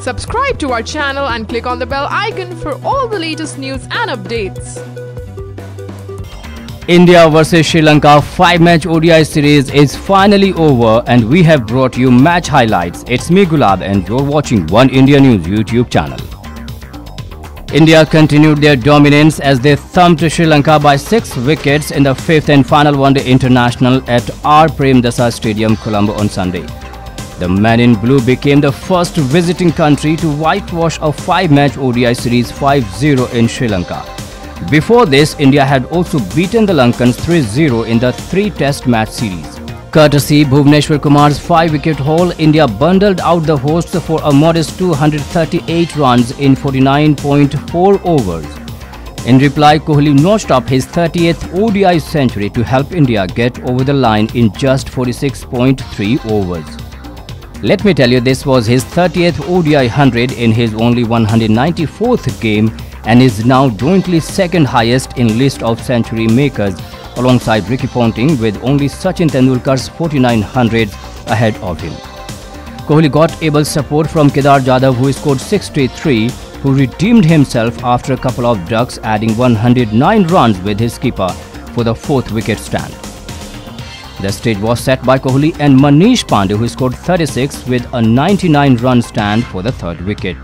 Subscribe to our channel and click on the bell icon for all the latest news and updates. India vs Sri Lanka 5-match ODI series is finally over and we have brought you match highlights. It's me Gulab and you're watching One India News YouTube channel. India continued their dominance as they thumped Sri Lanka by 6 wickets in the 5th and final one-day international at R Premadasa Stadium, Colombo on Sunday. The men in blue became the first visiting country to whitewash a 5-match ODI series 5-0 in Sri Lanka. Before this, India had also beaten the Lankans 3-0 in the 3-test match series. Courtesy Bhuvneshwar Kumar's 5-wicket haul, India bundled out the hosts for a modest 238 runs in 49.4 overs. In reply, Kohli notched up his 30th ODI century to help India get over the line in just 46.3 overs. Let me tell you, this was his 30th ODI 100 in his only 194th game and is now jointly second highest in list of century makers alongside Ricky Ponting, with only Sachin Tendulkar's 4900s ahead of him. Kohli got able support from Kedar Jadhav, who scored 63, who redeemed himself after a couple of ducks, adding 109 runs with his keeper for the 4th wicket stand. The stage was set by Kohli and Manish Pandey, who scored 36 with a 99-run stand for the 3rd wicket.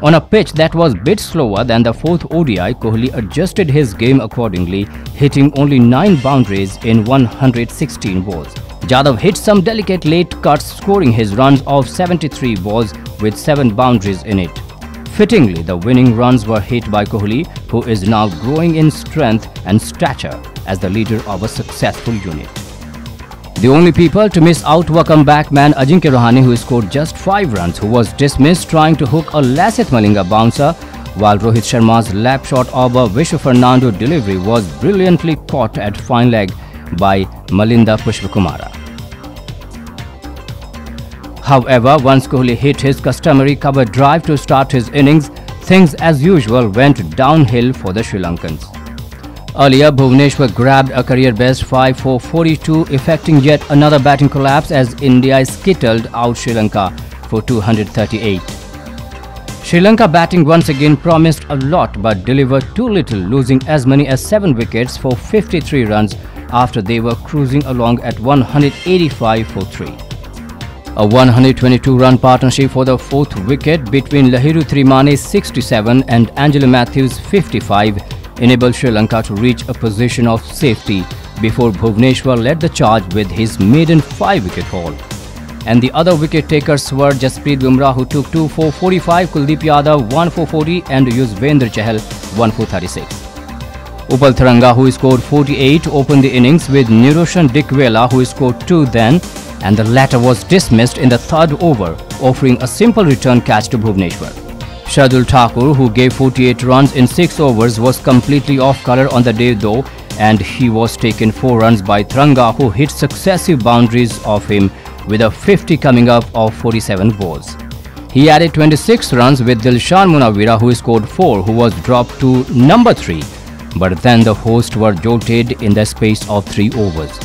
On a pitch that was a bit slower than the 4th ODI, Kohli adjusted his game accordingly, hitting only 9 boundaries in 116 balls. Jadhav hit some delicate late cuts, scoring his runs of 73 balls with 7 boundaries in it. Fittingly, the winning runs were hit by Kohli, who is now growing in strength and stature as the leader of a successful unit. The only people to miss out were comeback man Ajinkya Rahane, who scored just 5 runs, who was dismissed trying to hook a Lasith Malinga bouncer, while Rohit Sharma's lap shot of a Vishwa Fernando delivery was brilliantly caught at fine leg by Malinda Pushpakumara. However, once Kohli hit his customary cover drive to start his innings, things as usual went downhill for the Sri Lankans. Earlier, Bhuvneshwar grabbed a career-best 5 for 42, effecting yet another batting collapse as India skittled out Sri Lanka for 238. Sri Lanka batting once again promised a lot but delivered too little, losing as many as 7 wickets for 53 runs after they were cruising along at 185 for 3. A 122-run partnership for the 4th wicket between Lahiru Trimane's 67 and Angelo Matthews' 55 enabled Sri Lanka to reach a position of safety before Bhuvneshwar led the charge with his maiden 5-wicket haul. And the other wicket takers were Jasprit Bumrah, who took 2 for 45, Kuldeep Yadav 1 for 40 and Yuzvendra Chahal 1 for 36. Upal Tharanga, who scored 48, opened the innings with Niroshan Dickwella, who scored 2 then, and the latter was dismissed in the 3rd over, offering a simple return catch to Bhuvneshwar. Shardul Thakur, who gave 48 runs in 6 overs, was completely off colour on the day though, and he was taken 4 runs by Tharanga, who hit successive boundaries of him with a 50 coming up of 47 balls. He added 26 runs with Dilshan Munawira, who scored 4, who was dropped to number 3, but then the hosts were jolted in the space of 3 overs.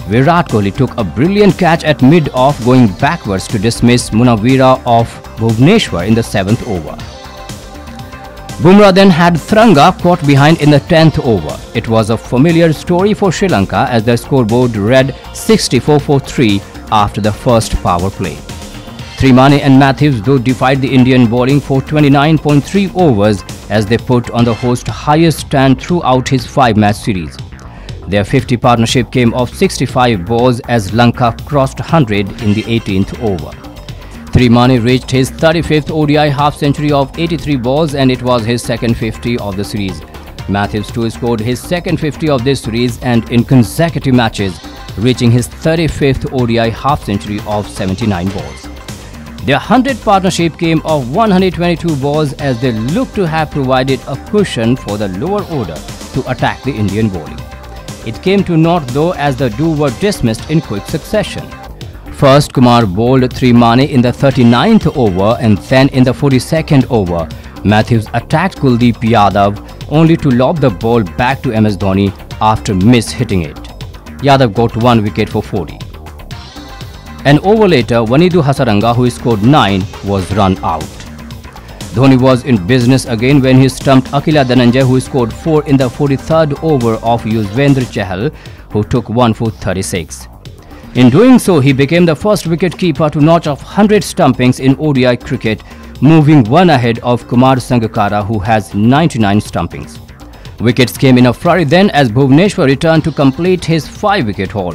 Virat Kohli took a brilliant catch at mid-off, going backwards to dismiss Munawira of Bhuvneshwar in the 7th over. Bumrah then had Tharanga caught behind in the 10th over. It was a familiar story for Sri Lanka as the scoreboard read 64 for 3 after the first power play. Trimane and Matthews though defied the Indian bowling for 29.3 overs as they put on the host highest stand throughout his 5-match series. Their 50 partnership came off 65 balls as Lanka crossed 100 in the 18th over. Trimane reached his 35th ODI half-century of 83 balls and it was his second 50 of the series. Matthews too scored his second 50 of this series and in consecutive matches, reaching his 35th ODI half-century of 79 balls. Their 100th partnership came off 122 balls as they looked to have provided a cushion for the lower order to attack the Indian bowling. It came to naught though as the duo were dismissed in quick succession. First, Kumar bowled Trimane in the 39th over and then in the 42nd over, Matthews attacked Kuldeep Yadav only to lob the ball back to MS Dhoni after miss-hitting it. Yadav got 1 wicket for 40. An over later, Wanedu Hasaranga, who scored 9, was run out. Dhoni was in business again when he stumped Akila Dhananjay, who scored 4 in the 43rd over of Yuzvendra Chahal, who took 1 for 36. In doing so, he became the first wicket-keeper to notch off 100 stumpings in ODI cricket, moving one ahead of Kumar Sangakkara, who has 99 stumpings. Wickets came in a flurry then as Bhuvneshwar returned to complete his 5-wicket haul.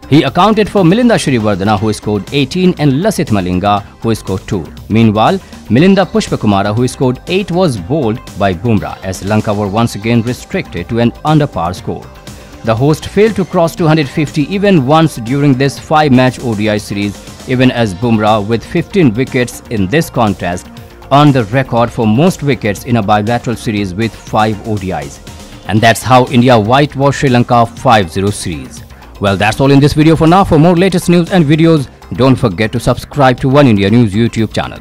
He accounted for Milinda Shrivardhana, who scored 18, and Lasith Malinga, who scored 2. Meanwhile, Milinda Pushpakumara, who scored 8, was bowled by Bumrah as Sri Lanka were once again restricted to an under-par score. The host failed to cross 250 even once during this 5-match ODI series, even as Bumrah, with 15 wickets in this contest, earned the record for most wickets in a bilateral series with 5 ODIs. And that's how India whitewashed Sri Lanka 5-0 series. Well, that's all in this video for now. For more latest news and videos, don't forget to subscribe to One India News YouTube channel.